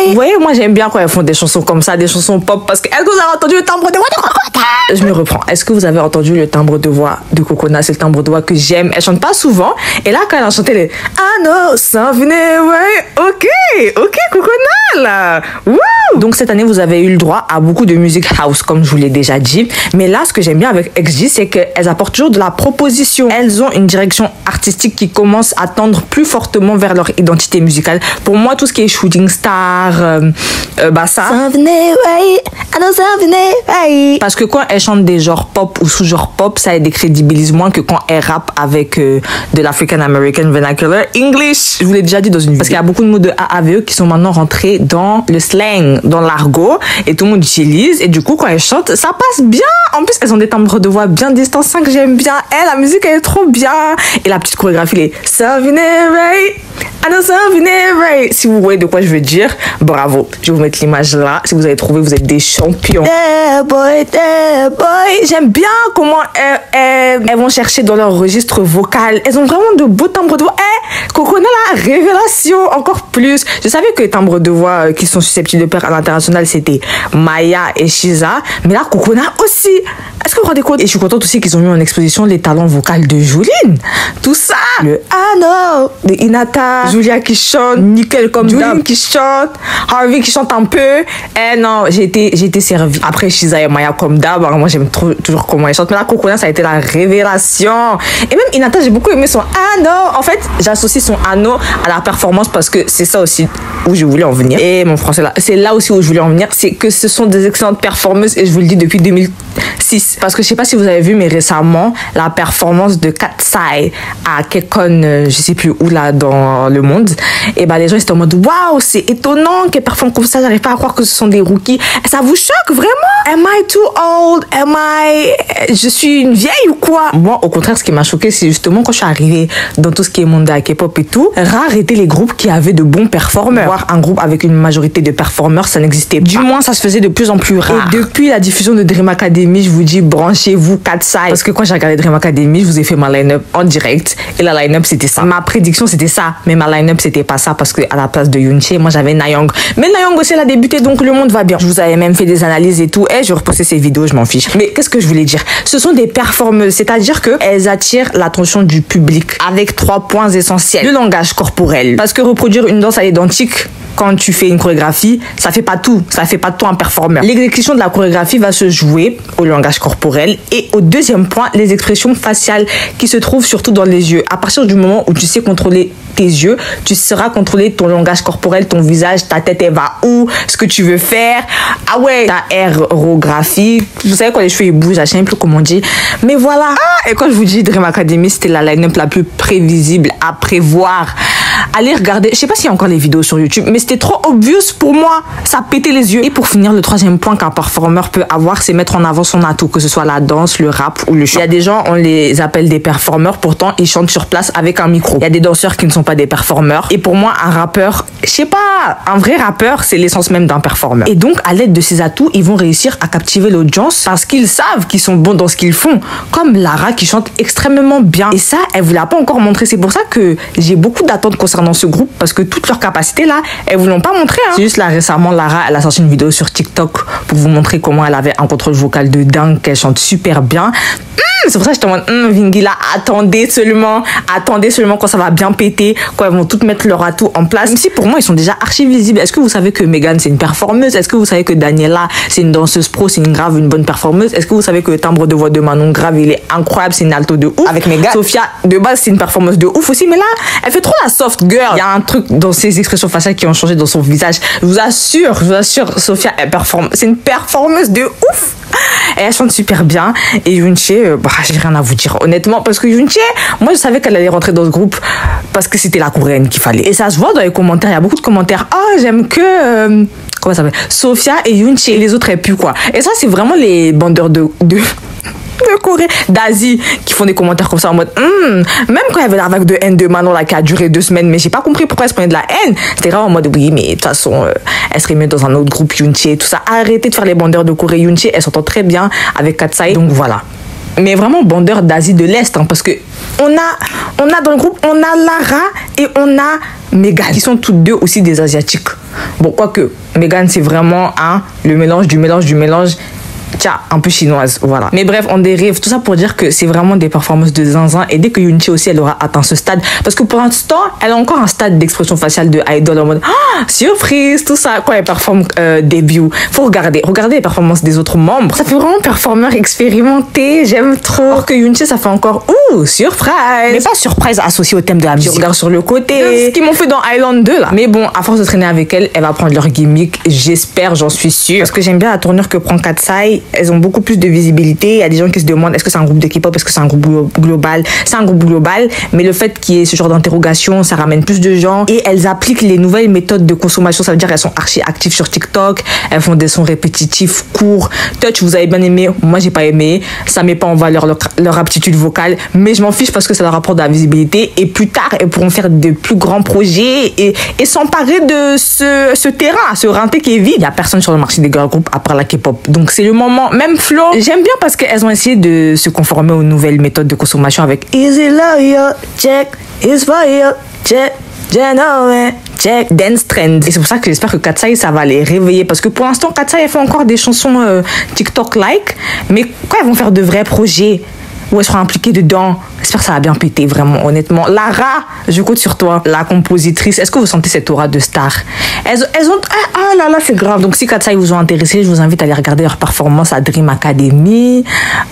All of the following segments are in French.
Vous voyez, moi j'aime bien quand elles font des chansons comme ça, des chansons pop, parce que est-ce que vous avez entendu le timbre de voix de Coconut? Je me reprends. Est-ce que vous avez entendu le timbre de voix de Coconut? C'est le timbre de voix que j'aime. Elle chante pas souvent. Et là, quand elle a chanté les I know something away. Ok, Coconut là. Woo! Donc cette année, vous avez eu le droit à beaucoup de musique house, comme je vous l'ai déjà dit. Mais là, ce que j'aime bien avec XG, c'est qu'elles apportent toujours de la proposition. Elles ont une direction artistique qui commence à tendre plus fortement vers leur identité musicale. Pour moi, tout ce qui est shooting star, ça. Parce que quand elles chantent des genres pop ou sous-genres pop, ça les décrédibilise moins que quand elles rappent avec de l'African American Vernacular English. Je vous l'ai déjà dit dans une vidéo. Parce qu'il y a beaucoup de mots de AAVE qui sont maintenant rentrés dans le slang, dans l'argot, et tout le monde utilise. Et du coup, quand elles chantent, ça passe bien. En plus, elles ont des timbres de voix bien distanciés que j'aime bien. La musique, elle est trop bien. Et la petite chorégraphie, les si vous voyez de quoi je veux dire, bravo. Je vais vous mettre l'image là. Si vous avez trouvé, vous êtes des champions. Boy. J'aime bien comment elles vont chercher dans leur registre vocal. Elles ont vraiment de beaux timbres de voix. Coconut, la révélation, encore plus. Je savais que les timbres de voix qui sont susceptibles de plaire à l'international, c'était Maya et Shiza. Mais là, Coconut aussi. Est-ce que vous vous rendez compte? Et je suis contente aussi qu'ils ont mis en exposition les talents vocaux de Juline. Tout ça. Le Ano de Inata. Julia qui chante. Nickel comme Juline qui chante. Harvey qui chante un peu. Non, j'ai été servie. Après, Shiza et Maya comme d'hab. Moi, j'aime toujours comment elle chante. Mais là, Coconut, ça a été la révélation. Et même Inata, j'ai beaucoup aimé son Ano. En fait, j'associe son Ano à la performance parce que c'est ça aussi où je voulais en venir. Et mon français là, c'est là aussi où je voulais en venir. C'est que ce sont des excellentes performances et je vous le dis depuis 2006. Parce que je sais pas si vous avez vu, mais récemment, la performance de Katsai à KCON, je sais plus où là dans le monde, et les gens étaient en mode waouh, c'est étonnant qu'elle performe comme ça, j'arrive pas à croire que ce sont des rookies. Et ça vous choque vraiment? Am I too old? Je suis une vieille ou quoi? Moi, au contraire, ce qui m'a choqué, c'est justement quand je suis arrivée dans tout ce qui est monde de la K-pop et tout, rares étaient les groupes qui avaient de bons performeurs. Voir un groupe avec une majorité de performeurs, ça n'existait pas. Du moins, ça se faisait de plus en plus rare. Et depuis la diffusion de Dream Academy, je vous dis, branchez-vous Katsai. Parce que quand j'ai regardé Dream Academy, je vous ai fait ma line-up en direct. Et la line-up, c'était ça. Ma prédiction, c'était ça. Mais ma line-up, c'était pas ça. Parce que à la place de Yoonche, moi, j'avais Nayoung. Mais Nayoung aussi, elle a débuté, donc le monde va bien. Je vous avais même fait des analyses et tout. Et je repostais ces vidéos, je m'en fiche. Mais qu'est-ce que je voulais dire? Ce sont des performeuses. C'est-à-dire qu'elles attirent l'attention du public avec 3 points essentiels. Le langage corporel. Parce que reproduire une danse à l'identique, quand tu fais une chorégraphie, ça fait pas tout. Ça fait pas de toi un performeur. L'exécution de la chorégraphie va se jouer au langage corporel. Et au deuxième point, les expressions faciales qui se trouvent surtout dans les yeux. À partir du moment où tu sais contrôler tes yeux, tu sauras contrôler ton langage corporel, ton visage, ta tête, elle va où, ce que tu veux faire. Ah ouais, ta aérographie. Vous savez, quand les cheveux ils bougent, je sais même plus comment on dit. Mais voilà. Et quand je vous dis Dream Academy, c'était la line-up la plus prévisible à prévoir. Allez regarder, je sais pas s'il y a encore les vidéos sur YouTube, mais c'était trop obvious pour moi, ça pétait les yeux. Et pour finir, le troisième point qu'un performeur peut avoir, c'est mettre en avant son atout, que ce soit la danse, le rap ou le chant. Il y a des gens, on les appelle des performeurs, pourtant ils chantent sur place avec un micro. Il y a des danseurs qui ne sont pas des performeurs. Et pour moi, un rappeur, je sais pas, un vrai rappeur, c'est l'essence même d'un performeur. Et donc, à l'aide de ces atouts, ils vont réussir à captiver l'audience parce qu'ils savent qu'ils sont bons dans ce qu'ils font. Comme Lara qui chante extrêmement bien. Et ça, elle vous l'a pas encore montré. C'est pour ça que j'ai beaucoup d'attentes concernant ce groupe parce que toutes leurs capacités là, elles vous l'ont pas montré. C'est juste là récemment, Lara, elle a sorti une vidéo sur TikTok pour vous montrer comment elle avait un contrôle vocal de dingue, qu'elle chante super bien. C'est pour ça que je te demande, Vingila, attendez seulement quand ça va bien péter, quand elles vont toutes mettre leur atout en place. Même si pour moi, ils sont déjà archi visibles. Est-ce que vous savez que Megan, c'est une performeuse? Est-ce que vous savez que Daniela, c'est une danseuse pro, c'est une bonne performeuse? Est-ce que vous savez que le timbre de voix de Manon Grave, il est incroyable, c'est une alto de ouf? Avec Megan. Sophia, de base, c'est une performeuse de ouf aussi, mais là, elle fait trop la soft girl. Il y a un truc dans ses expressions faciales qui ont changé dans son visage. Je vous assure, Sophia, elle performe. C'est une performeuse de ouf. Et elle chante super bien. Et Yoonche, j'ai rien à vous dire honnêtement, parce que Yoonche, moi je savais qu'elle allait rentrer dans ce groupe parce que c'était la coréenne qu'il fallait. Et ça se voit dans les commentaires, il y a beaucoup de commentaires. J'aime que comment ça s'appelle, Sophia et Yoonche, et les autres elles puent quoi. Et ça c'est vraiment les bandeurs de Corée, d'Asie qui font des commentaires comme ça en mode même quand il y avait la vague de haine de Manon là qui a duré 2 semaines, mais j'ai pas compris pourquoi elle se prenait de la haine. C'était grave en mode oui, mais de toute façon elle serait mieux dans un autre groupe, Yoonche et tout ça. Arrêtez de faire les bandeurs de Corée. Yoonche, elle s'entend très bien avec Katsai, donc voilà. Mais vraiment bandeurs d'Asie de l'Est, parce que on a dans le groupe, on a Lara et on a Megan qui sont toutes deux aussi des Asiatiques. Bon, quoique, Megan, c'est vraiment le mélange du mélange. Tiens, un peu chinoise, voilà. Mais bref, on dérive. Tout ça pour dire que c'est vraiment des performances de zinzin. Et dès que Yoonji aussi, elle aura atteint ce stade. Parce que pour l'instant, elle a encore un stade d'expression faciale de idol en mode surprise, tout ça. Quand elle performe début, faut regarder les performances des autres membres. Ça fait vraiment performeur expérimenté. J'aime trop. Alors que Yoonji, ça fait encore surprise. Mais pas surprise associée au thème de la musique. Je regarde sur le côté. Ce qu'ils m'ont fait dans Island 2 là. Mais bon, à force de traîner avec elle, elle va prendre leur gimmick. J'espère, j'en suis sûre. Parce que j'aime bien la tournure que prend Katsai. Elles ont beaucoup plus de visibilité. Il y a des gens qui se demandent est-ce que c'est un groupe de K-pop, est-ce que c'est un groupe global. C'est un groupe global, mais le fait qu'il y ait ce genre d'interrogation, ça ramène plus de gens. Et elles appliquent les nouvelles méthodes de consommation. Ça veut dire qu'elles sont archi actives sur TikTok. Elles font des sons répétitifs, courts. Touch, vous avez bien aimé. Moi, j'ai pas aimé. Ça met pas en valeur leur aptitude vocale. Mais je m'en fiche parce que ça leur apporte de la visibilité. Et plus tard, elles pourront faire de plus grands projets et s'emparer de ce terrain, ce rinté qui est vide. Il y a personne sur le marché des girl groups à part la K-pop. Donc, c'est le moment. Même Flo, j'aime bien parce qu'elles ont essayé de se conformer aux nouvelles méthodes de consommation avec Easy Loyal, check, is for you, check, Genome, check, dance trend. Et c'est pour ça que j'espère que Katsai, ça va les réveiller. Parce que pour l'instant, Katsai, elle fait encore des chansons TikTok-like. Mais quand elles vont faire de vrais projets où elles seront impliquées dedans, j'espère que ça va bien péter, vraiment, honnêtement. Lara, je compte sur toi, la compositrice. Est-ce que vous sentez cette aura de star? Elles ont... Ah là là, c'est grave. Donc, si Katsai vous ont intéressé, je vous invite à aller regarder leur performance à Dream Academy.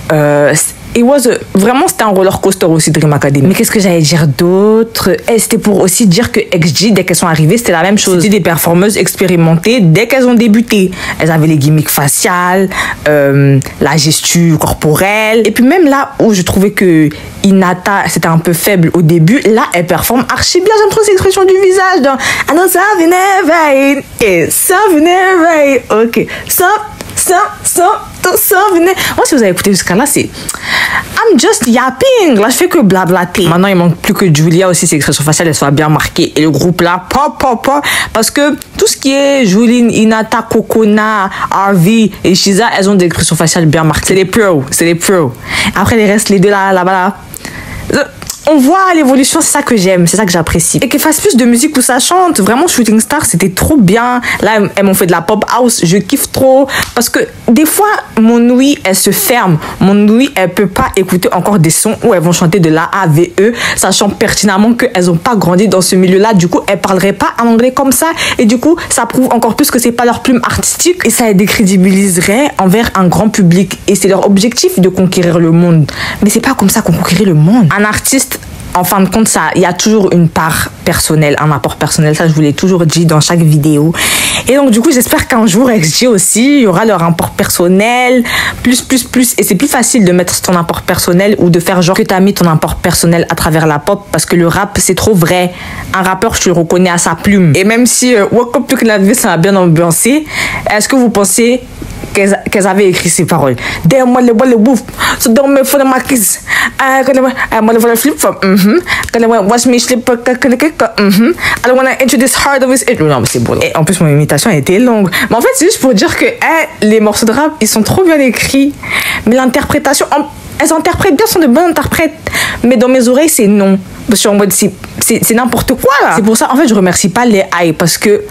Vraiment, c'était un roller coaster aussi, Dream Academy. Mais qu'est-ce que j'allais dire d'autre? C'était pour aussi dire que XG, dès qu'elles sont arrivées, c'était la même chose. C'était des performeuses expérimentées dès qu'elles ont débuté. Elles avaient les gimmicks faciales, la gestu corporelle. Et puis même là où je trouvais que Hinata, c'était un peu faible au début, là, elle performe archi bien. J'aime trop cette expression du visage dans I know something right, et something right, ok, moi, si vous avez écouté jusqu'à là, c'est I'm just yapping. Là, je fais que blablater. Maintenant, il manque plus que Julia aussi, ses expressions faciales, elles soient bien marquées. Et le groupe là, pop. Parce que tout ce qui est Julin, Hinata, Kokona, Harvey et Shiza, elles ont des expressions faciales bien marquées. C'est les pros. Après, les restes, les deux là-bas. On voit l'évolution, c'est ça que j'aime, c'est ça que j'apprécie. Et qu'elles fassent plus de musique où ça chante. Vraiment, Shooting Star, c'était trop bien. Là, elles m'ont fait de la pop house, je kiffe trop. Parce que des fois, mon ouïe, elle se ferme. Mon ouïe, elle peut pas écouter encore des sons où elles vont chanter de la AVE, sachant pertinemment qu'elles ont pas grandi dans ce milieu-là. Du coup, elles parleraient pas en anglais comme ça. Et du coup, ça prouve encore plus que c'est pas leur plume artistique. Et ça les décrédibiliserait envers un grand public. Et c'est leur objectif de conquérir le monde. Mais c'est pas comme ça qu'on conquérit le monde. Un artiste, en fin de compte, il y a toujours une part personnelle, un apport personnel. Ça, je vous l'ai toujours dit dans chaque vidéo. Et donc, du coup, j'espère qu'un jour, XG aussi, il y aura leur apport personnel, plus. Et c'est plus facile de mettre ton apport personnel ou de faire genre que tu as mis ton apport personnel à travers la pop parce que le rap, c'est trop vrai. Un rappeur, je le reconnais à sa plume. Et même si Wake Up Look Like This, ça a bien ambiancé, est-ce que vous pensez qu'elles avaient écrit ces paroles? Damn, moi le wolf, so don't make fun of my kids. I'm gonna flip flop. Gonna watch me slip. I don't wanna introduce hard of his. Non, mais c'est beau. Et en plus, mon imitation a été longue. Mais en fait, c'est juste pour dire que les morceaux de rap, ils sont trop bien écrits. Mais l'interprétation, elles interprètent bien, sont de bonnes interprètes. Mais dans mes oreilles, c'est non. Je suis en mode, c'est n'importe quoi là. C'est pour ça, en fait, je remercie pas les AI parce que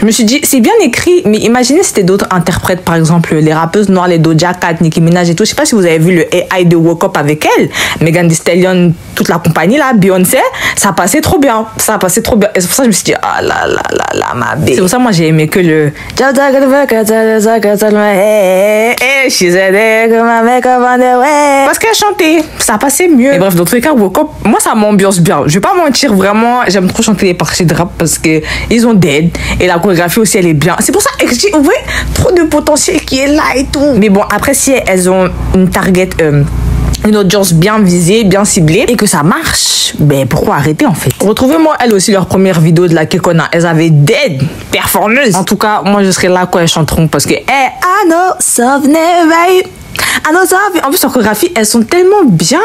je me suis dit, c'est bien écrit, mais imaginez si c'était d'autres interprètes, par exemple, les rappeuses noires, les Doja Cat, Nicki Minaj et tout. Je sais pas si vous avez vu le AI de Woke Up avec elle, Megan Thee Stallion, toute la compagnie là, Beyoncé, ça passait trop bien. Et c'est pour ça que je me suis dit, ah là, ma belle. C'est pour ça, moi, j'ai aimé que le. Parce qu'elle chantait, ça passait mieux. Et bref, dans tous les cas, Woke Up, moi, ça m'ambiance bien. Je vais pas mentir, vraiment, j'aime trop chanter les parties de rap parce que ils ont dead. Et la chorégraphie aussi, elle est bien. C'est pour ça que je dis, ouais, trop de potentiel qui est là et tout. Mais bon, après, si elles ont une target, une audience bien visée, bien ciblée, et que ça marche, ben pourquoi arrêter en fait? Retrouvez-moi elles aussi leur première vidéo de la Kekona. Elles avaient dead performeuse. En tout cas, moi je serai là quand elles chanteront parce que I know something right. En plus, en chorégraphie, elles sont tellement bien.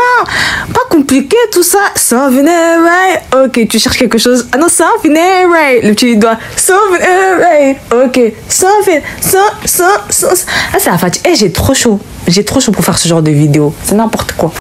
Pas compliqué tout ça. Something right. Ok, tu cherches quelque chose. I know something right. Le petit doigt. Something right. Ok. Something. Ah, c'est la fatigue. J'ai trop chaud. J'ai trop chaud pour faire ce genre de vidéo. C'est n'importe quoi.